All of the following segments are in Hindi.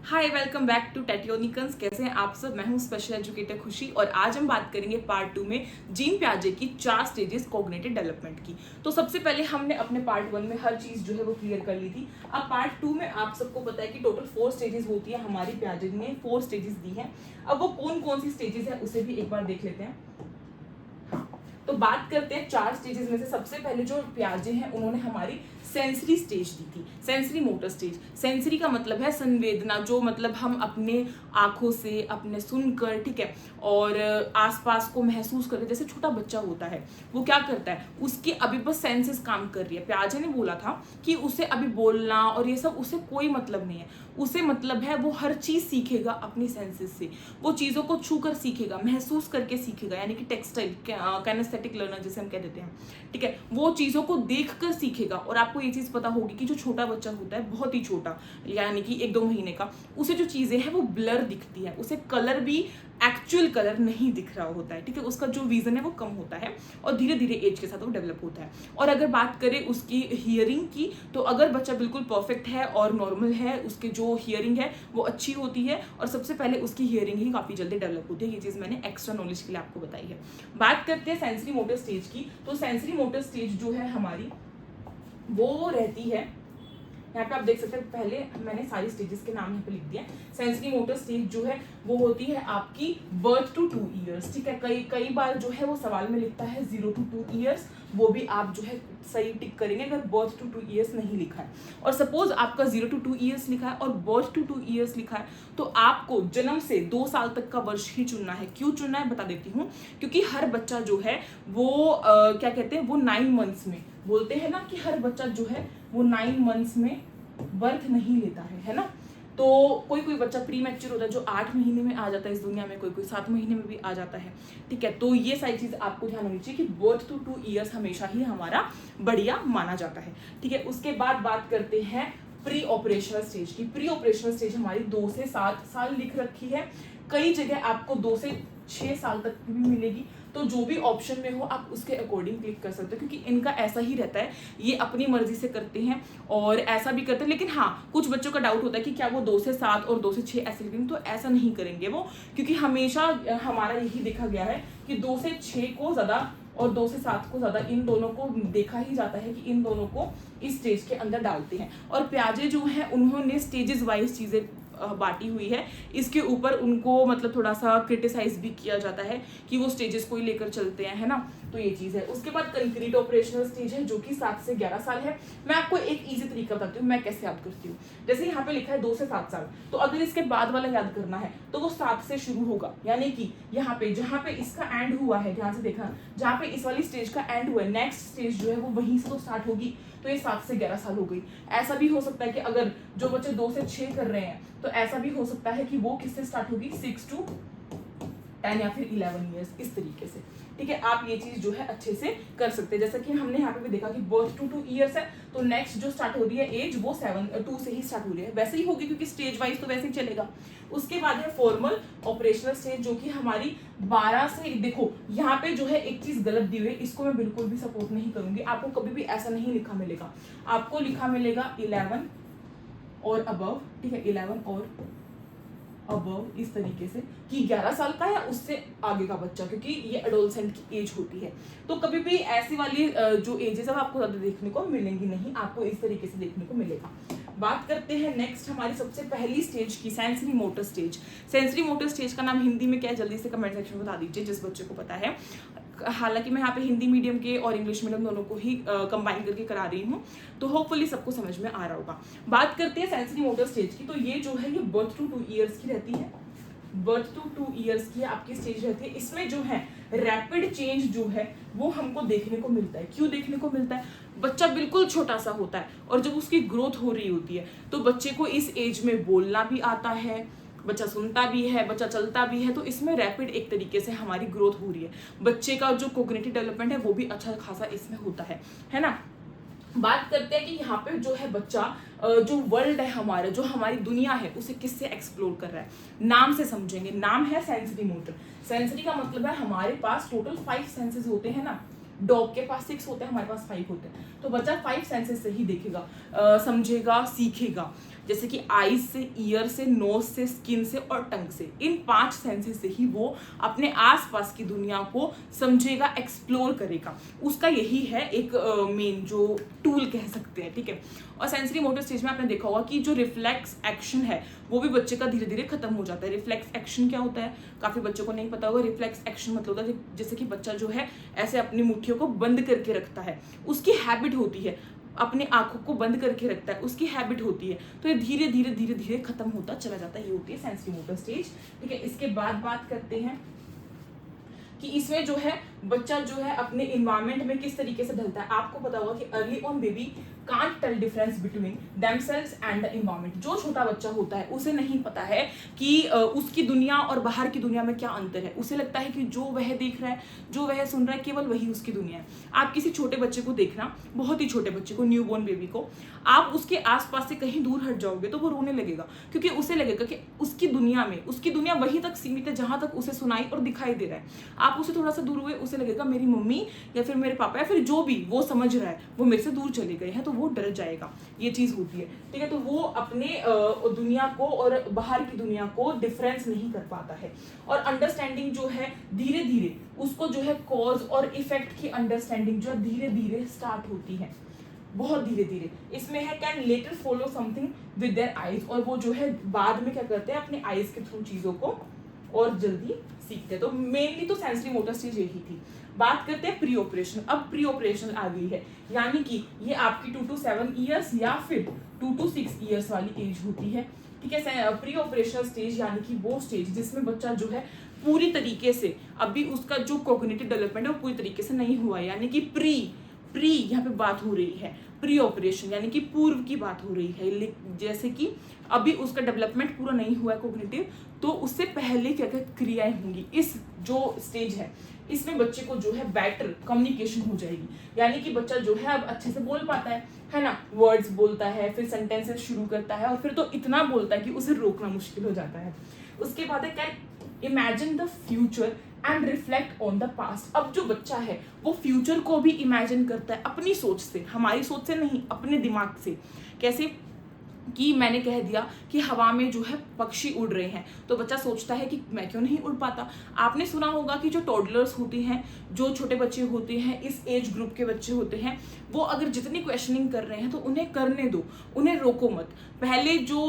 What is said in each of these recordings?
हाय, वेलकम बैक टू टेटियोनिकन्स। कैसे हैं आप सब? मैं हूं स्पेशल एजुकेटर खुशी और आज हम बात करेंगे पार्ट 2 में जीन पियाजे की 4 स्टेजेस कॉग्निटिव डेवलपमेंट की। तो सबसे पहले हमने अपने पार्ट 1 में हर चीज जो है वो क्लियर कर ली थी। अब पार्ट 2 में आप सबको पता है कि टोटल 4 स्टेजेस होती है। हमारी पियाजे ने 4 स्टेजेस दी हैं। अब वो कौन कौन सी स्टेजेस है उसे भी एक बार देख लेते हैं। तो बात करते हैं 4 स्टेजेस में से। सबसे पहले जो पियाजे हैं उन्होंने हमारी सेंसरी स्टेज दी थी, सेंसरी मोटर स्टेज। सेंसरी का मतलब है संवेदना, जो मतलब हम अपने आंखों से अपने सुनकर, ठीक है, और आसपास को महसूस करके, जैसे छोटा बच्चा होता है वो क्या करता है, उसकी अभी बस सेंसेस काम कर रही है। पियाजे ने बोला था कि उसे अभी बोलना और ये सब उसे कोई मतलब नहीं है। उसे मतलब है वो हर चीज सीखेगा अपनी सेंसेस से। वो चीजों को छू कर सीखेगा, महसूस करके सीखेगा, यानी कि टेक्सटाइल कैनेस्थेटिक लर्नर जिसे हम कह देते हैं, ठीक है। वो चीजों को देख कर सीखेगा। और आपको ये चीज पता होगी कि जो छोटा बच्चा होता है, बहुत ही छोटा, यानी कि 1-2 महीने का, उसे जो चीजें हैं वो ब्लर दिखती है, उसे कलर भी एक्चुअल कलर नहीं दिख रहा होता है, ठीक है। उसका जो विजन है वो कम होता है और धीरे धीरे एज के साथ वो डेवलप होता है। और अगर बात करें उसकी हियरिंग की, तो अगर बच्चा बिल्कुल परफेक्ट है और नॉर्मल है, उसके जो हियरिंग है वो अच्छी होती है और सबसे पहले उसकी हियरिंग ही काफी जल्दी डेवलप होती है। ये चीज मैंने एक्स्ट्रा नॉलेज के लिए आपको बताई है। बात करते हैं सेंसरी मोटर स्टेज की। तो सेंसरी मोटर स्टेज जो है हमारी, वो रहती है, यहाँ पे आप देख सकते हैं, पहले मैंने सारी स्टेजेस के नाम यहाँ पे लिख दिए। सेंसरी मोटर स्टेज जो है वो होती है आपकी बर्थ टू 2 ईयर्स, ठीक है। कई बार जो है वो सवाल में लिखता है 0 to 2 ईयर्स, वो भी आप जो है सही टिक करेंगे अगर बर्थ टू 2 ईयर्स नहीं लिखा है। और सपोज आपका 0 to 2 ईयर्स लिखा है और बर्थ टू 2 ईयर्स लिखा है, तो आपको जन्म से 2 साल तक का वर्ष ही चुनना है। क्यों चुनना है बता देती हूँ। क्योंकि हर बच्चा जो है वो क्या कहते हैं, वो 9 मंथ्स में, बोलते हैं ना कि हर बच्चा जो है वो 9 मंथ्स में बर्थ नहीं लेता है ना। तो कोई कोई बच्चा प्री मैच्योर होता है जो 8 महीने में आ जाता है इस दुनिया में, कोई कोई 7 महीने में भी आ जाता है, ठीक है। तो ये सारी चीज आपको ध्यान होनी चाहिए कि बर्थ टू 2 ईयर्स हमेशा ही हमारा बढ़िया माना जाता है, ठीक है। उसके बाद बात करते हैं प्री ऑपरेशनल स्टेज की। प्री ऑपरेशनल स्टेज हमारी 2 से 7 साल लिख रखी है। कई जगह आपको 2 से 6 साल तक की भी मिलेगी। तो जो भी ऑप्शन में हो आप उसके अकॉर्डिंग क्लिक कर सकते हो, क्योंकि इनका ऐसा ही रहता है, ये अपनी मर्जी से करते हैं और ऐसा भी करते हैं। लेकिन हाँ, कुछ बच्चों का डाउट होता है कि क्या वो 2 से 7 और 2 से 6 ऐसे लिखेंगे, तो ऐसा नहीं करेंगे वो, क्योंकि हमेशा हमारा यही देखा गया है कि 2 से 6 को ज्यादा और 2 से 7 को ज्यादा, इन दोनों को देखा ही जाता है कि इन दोनों को इस स्टेज के अंदर डालते हैं। और पियाजे जो है उन्होंने स्टेजेस वाइज चीजें बांटी हुई है। इसके ऊपर उनको मतलब थोड़ा सा क्रिटिसाइज भी किया जाता है कि वो स्टेजेस को ही लेकर चलते हैं, है ना। तो ये चीज है। उसके बाद कंक्रीट ऑपरेशनल स्टेज है जो कि 7 से 11 साल है। मैं आपको एक इजी तरीका बताती हूँ मैं कैसे याद करती हूँ। जैसे यहाँ पे लिखा है 2 से 7 साल, तो अगर इसके बाद वाला याद करना है तो वो 7 से शुरू होगा, यानी कि यहाँ पे जहाँ पे इसका एंड हुआ है, ध्यान से देखना, जहाँ पे इस वाली स्टेज का एंड हुआ है, नेक्स्ट स्टेज जो है वो वहीं से तो स्टार्ट होगी। तो ये 7 से 11 साल हो गई। ऐसा भी हो सकता है कि अगर जो बच्चे 2 से 6 कर रहे हैं, तो ऐसा भी हो सकता है कि वो किससे स्टार्ट होगी, 6 to 10 या फिर 11 ईयर्स, इस तरीके से, ठीक है। आप ये चीज जो है अच्छे से कर सकते हैं। जैसा कि हमने यहाँ पे भी देखा कि बर्थ टू 2 ईयर्स है, तो नेक्स्ट जो स्टार्ट हो रही है एज वो 2 से ही स्टार्ट हो रही है, वैसे ही होगी क्योंकि स्टेज वाइज तो वैसे ही चलेगा। उसके बाद है फॉर्मल ऑपरेशनल स्टेज जो कि हमारी 12 से, देखो यहाँ पे जो है एक चीज गलत दी हुई है, इसको मैं बिल्कुल भी सपोर्ट नहीं करूंगी। आपको कभी भी ऐसा नहीं लिखा मिलेगा, आपको लिखा मिलेगा 11 और अबव, ठीक है, 11 और अबव, इस तरीके से कि 11 साल का या उससे आगे का बच्चा, क्योंकि ये एडोलसेंट की एज होती है। तो कभी भी ऐसी वाली जो एजेस है आपको ज्यादा देखने को मिलेंगी नहीं, आपको इस तरीके से देखने को मिलेगा। बात करते हैं नेक्स्ट हमारी सबसे पहली स्टेज की, sensory motor stage. Sensory motor stage का नाम हिंदी में क्या है जल्दी से कमेंट सेक्शन में बता दीजिए जिस बच्चे को पता है। हालांकि मैं यहाँ पे हिंदी मीडियम के और इंग्लिश मीडियम दोनों को ही कंबाइन करके करा रही हूँ, तो होपफुली सबको समझ में आ रहा होगा। बात करते हैं सेंसरी मोटर स्टेज की। तो ये जो है ये बर्थ टू 2 ईयर्स की रहती है, बर्थ टू 2 ईयर्स की आपकी स्टेज रहती है। इसमें जो है रैपिड चेंज जो है वो हमको देखने को मिलता है। क्यों देखने को मिलता है? बच्चा बिल्कुल छोटा सा होता है और जब उसकी ग्रोथ हो रही होती है तो बच्चे को इस एज में बोलना भी आता है, बच्चा सुनता भी है, बच्चा चलता भी है। तो इसमें रैपिड एक तरीके से हमारी ग्रोथ हो रही है। बच्चे का जो कोग्निटिव डेवलपमेंट है वो भी अच्छा खासा इसमें होता है ना। बात करते हैं कि यहाँ पे जो है बच्चा जो वर्ल्ड है हमारा, जो हमारी दुनिया है, उसे किससे एक्सप्लोर कर रहा है, नाम से समझेंगे। नाम है सेंसरी मोटर। सेंसरी का मतलब है हमारे पास टोटल 5 सेंसेस होते हैं ना। डॉग के पास 6 होते हैं, हमारे पास 5 होते हैं। तो बच्चा 5 सेंसेस से ही देखेगा, समझेगा, सीखेगा। जैसे कि आईज से, ईयर से, नोज से, स्किन से और टंग से। इन 5 सेंसेस से ही वो अपने आसपास की दुनिया को समझेगा, एक्सप्लोर करेगा। उसका यही है एक मेन जो टूल कह सकते हैं, ठीक है। और सेंसरी मोटर स्टेज में आपने देखा होगा कि जो रिफ्लेक्स एक्शन है वो भी बच्चे का धीरे धीरे खत्म हो जाता है। रिफ्लेक्स एक्शन क्या होता है, काफी बच्चों को नहीं पता होगा। रिफ्लेक्स एक्शन मतलब होता है जैसे कि बच्चा जो है ऐसे अपनी मुट्ठियों को बंद करके रखता है, उसकी हैबिट होती है, अपने आंखों को बंद करके रखता है, उसकी हैबिट होती है। तो ये धीरे धीरे धीरे धीरे खत्म होता चला जाता है। ये होती है सेंसरी मोटर स्टेज, ठीक है। इसके बाद बात करते हैं कि इसमें जो है बच्चा जो है अपने इन्वायरमेंट में किस तरीके से ढलता है। आपको पता होगा कि early on baby can't tell difference between themselves and the environment. जो छोटा बच्चा होता है उसे नहीं पता है कि उसकी दुनिया और बाहर की दुनिया में क्या अंतर है। उसे लगता है कि जो वह देख रहा है, जो वह सुन रहा है, केवल वही उसकी दुनिया है। आप किसी छोटे बच्चे को देखना, बहुत ही छोटे बच्चे को, न्यूबॉर्न बेबी को, आप उसके आसपास से कहीं दूर हट जाओगे तो वो रोने लगेगा, क्योंकि उसे लगेगा कि उसकी दुनिया में, उसकी दुनिया वहीं तक सीमित है जहां तक उसे सुनाई और दिखाई दे रहा है। आप उसे थोड़ा सा दूर हुए, उसे लगेगा मेरी मम्मी या फिर मेरे पापा या फिर जो भी वो समझ रहा है वो मेरे से दूर चले गए हैं, तो वो डर जाएगा। ये चीज होती है, ठीक है। तो वो अपने दुनिया को और बाहर की दुनिया को डिफरेंस नहीं कर पाता है। और अंडरस्टैंडिंग जो है धीरे धीरे उसको जो है कॉज और इफेक्ट की अंडरस्टैंडिंग जो है धीरे धीरे स्टार्ट होती है, बहुत धीरे धीरे। इसमें है can letter follow something with their eyes, और वो जो है बाद में क्या करते हैं, अपने आईज के थ्रू चीजों को और जल्दी सीखते हैं। तो मेनली तो सेंसरी मोटर स्टेज यही थी। बात करते हैं प्री ऑपरेशन। अब प्री ऑपरेशन आ गई है, यानी कि ये आपकी 2 to 7 ईयर्स या फिर 2 to 6 ईयर्स वाली एज होती है, ठीक है। प्री ऑपरेशनल स्टेज यानी कि वो स्टेज जिसमें बच्चा जो है पूरी तरीके से, अभी उसका जो कॉग्निटिव डेवलपमेंट है वो पूरी तरीके से नहीं हुआ है, यानी कि प्री यहाँ पे बात हो रही है। प्री ऑपरेशन यानी कि पूर्व की बात हो रही है, जैसे कि अभी उसका डेवलपमेंट पूरा नहीं हुआ है कॉग्निटिव, तो उससे पहले क्या क्या क्रियाएं होंगी। इस जो स्टेज है इसमें बच्चे को जो है बेटर कम्युनिकेशन हो जाएगी, यानी कि बच्चा जो है अब अच्छे से बोल पाता है ना, वर्ड्स बोलता है, फिर सेंटेंसेस शुरू करता है, और फिर तो इतना बोलता है कि उसे रोकना मुश्किल हो जाता है। उसके बाद है can imagine the future and reflect on the past. अब जो बच्चा है वो फ्यूचर को भी इमेजिन करता है अपनी सोच से, हमारी सोच से नहीं, अपने दिमाग से। कैसे कि मैंने कह दिया कि हवा में जो है पक्षी उड़ रहे हैं, तो बच्चा सोचता है कि मैं क्यों नहीं उड़ पाता। आपने सुना होगा कि जो टॉडलर्स होते हैं, जो छोटे बच्चे होते हैं, इस एज ग्रुप के बच्चे होते हैं, वो अगर जितनी क्वेश्चनिंग कर रहे हैं तो उन्हें करने दो, उन्हें रोको मत। पहले जो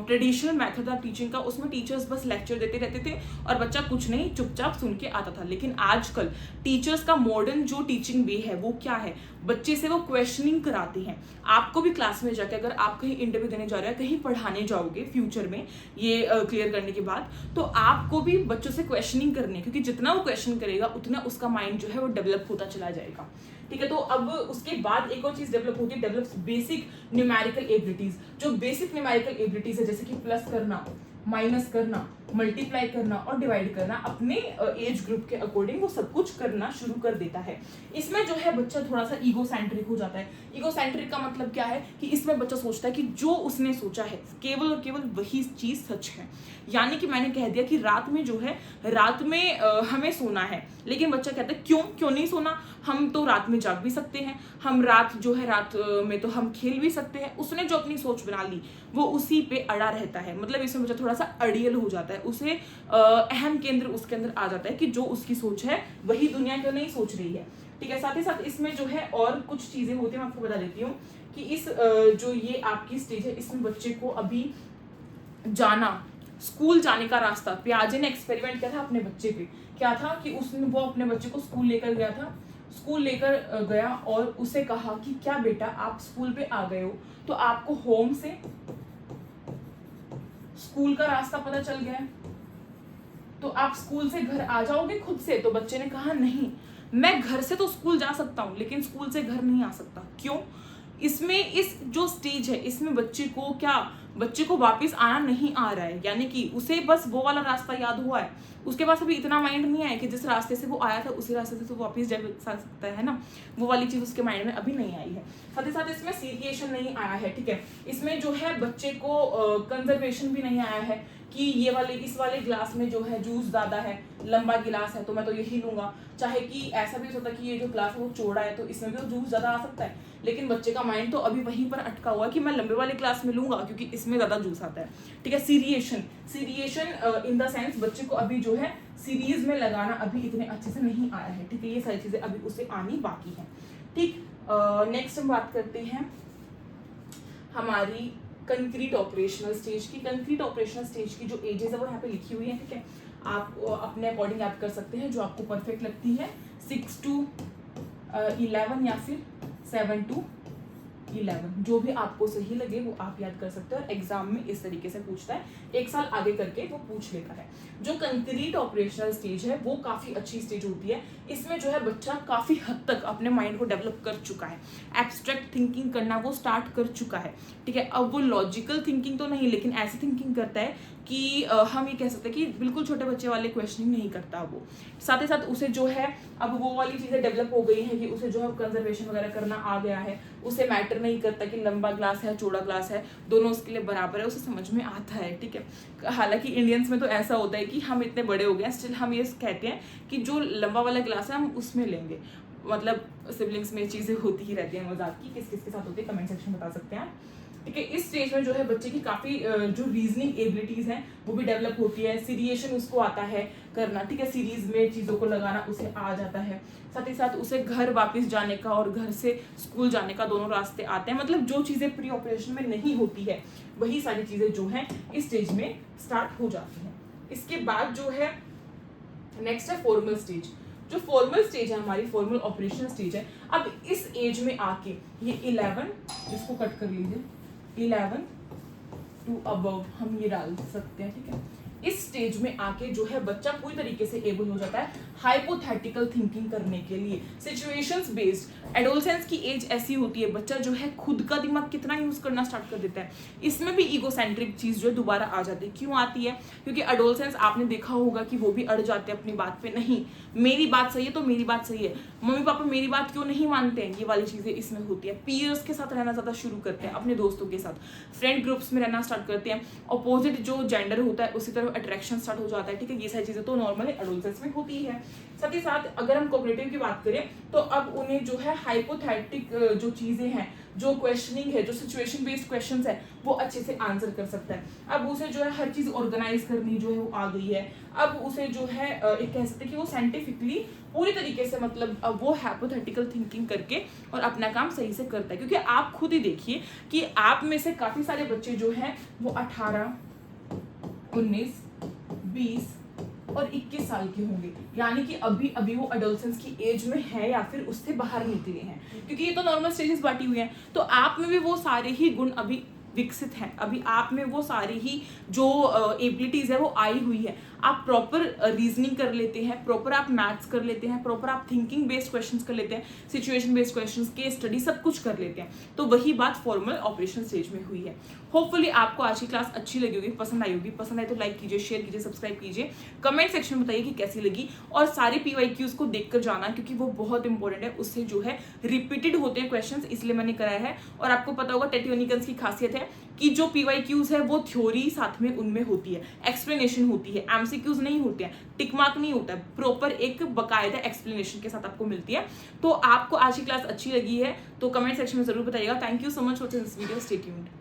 ट्रेडिशनल मेथड था टीचिंग का, उसमें टीचर्स बस लेक्चर देते रहते थे और बच्चा कुछ नहीं चुपचाप सुन के आता था। लेकिन आजकल टीचर्स का मॉडर्न जो टीचिंग वे है वो क्या है, बच्चे से वो क्वेश्चनिंग कराते हैं। आपको भी क्लास में जाकर अगर आप कहीं इंटरव्यू देने जा रहे हैं, कहीं पढ़ाने जाओगे फ्यूचर में, ये क्लियर करने के बाद, तो आपको भी बच्चों से क्वेश्चनिंग करनी है, क्योंकि जितना वो क्वेश्चन करेगा उतना उसका माइंड जो है वो डेवलप होता चला जाएगा, ठीक है। तो अब उसके बाद एक और चीज डेवलप होती है, डेवलप्स बेसिक न्यूमेरिकल एबिलिटीज। जो बेसिक न्यूमेरिकल एबिलिटीज है, जैसे कि प्लस करना, माइनस करना, मल्टीप्लाई करना और डिवाइड करना, अपने एज ग्रुप के अकॉर्डिंग वो सब कुछ करना शुरू कर देता है। इसमें जो है बच्चा थोड़ा सा ईगोसेंट्रिक हो जाता है। ईगोसेंट्रिक का मतलब क्या है कि इसमें बच्चा सोचता है कि जो उसने सोचा है केवल और केवल वही चीज सच है। यानी कि मैंने कह दिया कि रात में जो है, रात में हमें सोना है, लेकिन बच्चा कहता है क्यों नहीं सोना, हम तो रात में जाग भी सकते हैं, हम रात जो है रात में तो हम खेल भी सकते हैं। उसने जो अपनी सोच बना ली वो उसी पे अड़ा रहता है। मतलब इसमें बच्चा थोड़ा सा अड़ियल हो जाता है, उसे अहम केंद्र उसके अंदर आ जाता है कि जो उसकी सोच है वही दुनिया क्यों नहीं सोच रही है, ठीक है। साथ ही साथ इसमें जो है और कुछ चीजें होती हैं, मैं आपको बता देती हूँ कि इस जो ये आपकी स्टेज है, इसमें बच्चे को अभी जाना, स्कूल जाने का रास्ता, पियाजे ने एक्सपेरिमेंट किया था अपने बच्चे पे। क्या था कि उसने वो अपने बच्चे को स्कूल लेकर गया था, स्कूल लेकर गया और उसे कहा कि क्या बेटा आप स्कूल पे आ गए हो, तो आपको होम से स्कूल का रास्ता पता चल गया है, तो आप स्कूल से घर आ जाओगे खुद से। तो बच्चे ने कहा नहीं, मैं घर से तो स्कूल जा सकता हूँ लेकिन स्कूल से घर नहीं आ सकता। क्यों? इसमें इस जो स्टेज है इसमें बच्चे को वापस आना नहीं आ रहा है, यानी कि उसे बस वो वाला रास्ता याद हुआ है, उसके पास अभी इतना माइंड नहीं आया कि जिस रास्ते से वो आया था उसी रास्ते से तो वापस जा सकता है ना, वो वाली चीज़ उसके माइंड में अभी नहीं आई है। साथ ही साथ इसमें सीरिएशन नहीं आया है, ठीक है। इसमें जो है बच्चे को कंजर्वेशन भी नहीं आया है कि ये वाले इस वाले गिलास में जो है जूस ज़्यादा है, लंबा गिलास है तो मैं तो यही लूंगा, चाहे कि ऐसा भी हो सकता है कि ये जो गिलास है वो चौड़ा है तो इसमें भी तो जूस ज़्यादा आ सकता है, लेकिन बच्चे का माइंड तो अभी वहीं पर अटका हुआ है कि मैं लंबे वाले गिलास में लूंगा क्योंकि इसमें ज़्यादा जूस आता है, ठीक है। सीरिएशन इन द सेंस बच्चे को अभी जो है सीरीज में लगाना अभी इतने अच्छे से नहीं आया है, ठीक है। ये सारी चीज़ें अभी उसे आनी बाकी है, ठीक। नेक्स्ट हम बात करते हैं हमारी कंक्रीट ऑपरेशनल स्टेज की। कंक्रीट ऑपरेशनल स्टेज की जो एजेस है वो यहाँ पे लिखी हुई है, ठीक है। आप अपने अकॉर्डिंग याद कर सकते हैं जो आपको परफेक्ट लगती है, 6 to 11 या फिर 7 to 11, जो भी आपको सही लगे वो आप याद कर सकते हो। और एग्जाम में इस तरीके से पूछता है, एक साल आगे करके वो पूछ लेता है। जो कंक्रीट ऑपरेशनल स्टेज है वो काफ़ी अच्छी स्टेज होती है। इसमें जो है बच्चा काफ़ी हद तक अपने माइंड को डेवलप कर चुका है, एब्स्ट्रैक्ट थिंकिंग करना वो स्टार्ट कर चुका है, ठीक है। अब वो लॉजिकल थिंकिंग तो नहीं, लेकिन ऐसी थिंकिंग करता है कि हम ये कह सकते हैं कि बिल्कुल छोटे बच्चे वाले क्वेश्चनिंग नहीं करता वो। साथ ही साथ उसे जो है अब वो वाली चीज़ें डेवलप हो गई हैं कि उसे जो है कंजर्वेशन वगैरह करना आ गया है, उसे मैटर नहीं करता कि लंबा ग्लास है चौड़ा ग्लास है, दोनों उसके लिए बराबर है, उसे समझ में आता है, ठीक है। हालांकि इंडियंस में तो ऐसा होता है कि हम इतने बड़े हो गए हैं, स्टिल हम ये कहते हैं कि जो लंबा वाला ग्लास है हम उसमें लेंगे। मतलब सिबलिंग्स में चीज़ें होती ही रहती हैं मजाक की, किस किस के साथ होती है कमेंट सेक्शन में बता सकते हैं, ठीक है। इस स्टेज में जो है बच्चे की काफ़ी जो रीजनिंग एबिलिटीज़ हैं वो भी डेवलप होती है, सीरिएशन उसको आता है करना, ठीक है। सीरीज में चीज़ों को लगाना उसे आ जाता है। साथ ही साथ उसे घर वापस जाने का और घर से स्कूल जाने का दोनों रास्ते आते हैं, मतलब जो चीज़ें प्री ऑपरेशन में नहीं होती है वही सारी चीज़ें जो हैं इस स्टेज में स्टार्ट हो जाती हैं। इसके बाद जो है नेक्स्ट है फॉर्मल स्टेज। जो फॉर्मल स्टेज है हमारी, फॉर्मल ऑपरेशन स्टेज है। अब इस एज में आके ये 11, इसको कट कर लीजिए, 11 टू अबव हम ये डाल सकते हैं, ठीक है। इस स्टेज में आके जो है बच्चा पूरी तरीके से एबल हो जाता है हाइपोथेटिकल थिंकिंग करने के लिए, सिचुएशंस बेस्ड। एडोलसेंस की एज ऐसी होती है बच्चा जो है खुद का दिमाग कितना यूज करना स्टार्ट कर देता है। इसमें भी ईगोसेंट्रिक चीज जो है दोबारा आ जाती है। क्यों आती है? क्योंकि एडोलसेंस आपने देखा होगा कि वो भी अड़ जाते हैं अपनी बात पे, नहीं मेरी बात सही है तो मेरी बात सही है, मम्मी पापा मेरी बात क्यों नहीं मानते हैं, ये वाली चीजें इसमें होती है। पीयर्स के साथ रहना ज्यादा शुरू करते हैं, अपने दोस्तों के साथ फ्रेंड ग्रुप्स में रहना स्टार्ट करते हैं, अपोजिट जो जेंडर होता है उसी तरफ अट्रैक्शन स्टार्ट हो जाता है, ठीक है। ये सारी चीजें तो नॉर्मली एडोलसेंस में होती है। साथ ही साथ अगर हम कॉग्निटिव की बात करें तो अब उन्हें जो है हाइपोथेटिक जो चीजें हैं, जो क्वेश्चनिंग है, जो सिचुएशन बेस्ड क्वेश्चंस है वो अच्छे से आंसर कर सकता है। अब उसे जो है हर चीज ऑर्गेनाइज करनी जो है वो आ गई है। अब उसे जो है एक कह सकते हैं कि वो साइंटिफिकली पूरी तरीके से मतलब अब वो हाइपोथेटिकल थिंकिंग करके और अपना काम सही से करता है। क्योंकि आप खुद ही देखिए कि आप में से काफी सारे बच्चे जो हैं वो 18, 19, 20 और 21 साल के होंगे, यानी कि अभी अभी वो एडोलसेंस की एज में है या फिर उससे बाहर निकले हैं, क्योंकि ये तो नॉर्मल स्टेजेस बांटी हुई हैं। तो आप में भी वो सारे ही गुण अभी विकसित हैं, अभी आप में वो सारी ही जो एबिलिटीज है वो आई हुई है। आप प्रॉपर रीजनिंग कर लेते हैं, प्रॉपर आप मैथ्स कर लेते हैं, प्रॉपर आप थिंकिंग बेस्ड क्वेश्चंस कर लेते हैं, situation based questions, case study सब कुछ कर लेते हैं। तो वही बात फॉर्मल ऑपरेशन स्टेज में हुई है। होपफुली आपको आज की क्लास अच्छी लगी होगी, पसंद आई होगी। पसंद आए तो लाइक कीजिए, शेयर कीजिए, सब्सक्राइब कीजिए, कमेंट सेक्शन में बताइए कि कैसी लगी। और सारे PYQs को देखकर जाना क्योंकि वो बहुत इंपॉर्टेंट है, उससे जो है रिपीटेड होते हैं क्वेश्चंस, इसलिए मैंने कराया है। और आपको पता होगा टेट्योनिकन्स की खासियत है कि जो PYQs है वो थ्योरी साथ में उनमें होती है, एक्सप्लेनेशन होती है, MCQs नहीं होते हैं, टिक मार्क नहीं होता है, प्रॉपर एक बकायदा एक्सप्लेनेशन के साथ आपको मिलती है। तो आपको आज की क्लास अच्छी लगी है तो कमेंट सेक्शन में जरूर बताइएगा। Thank you so much for this video, stay tuned.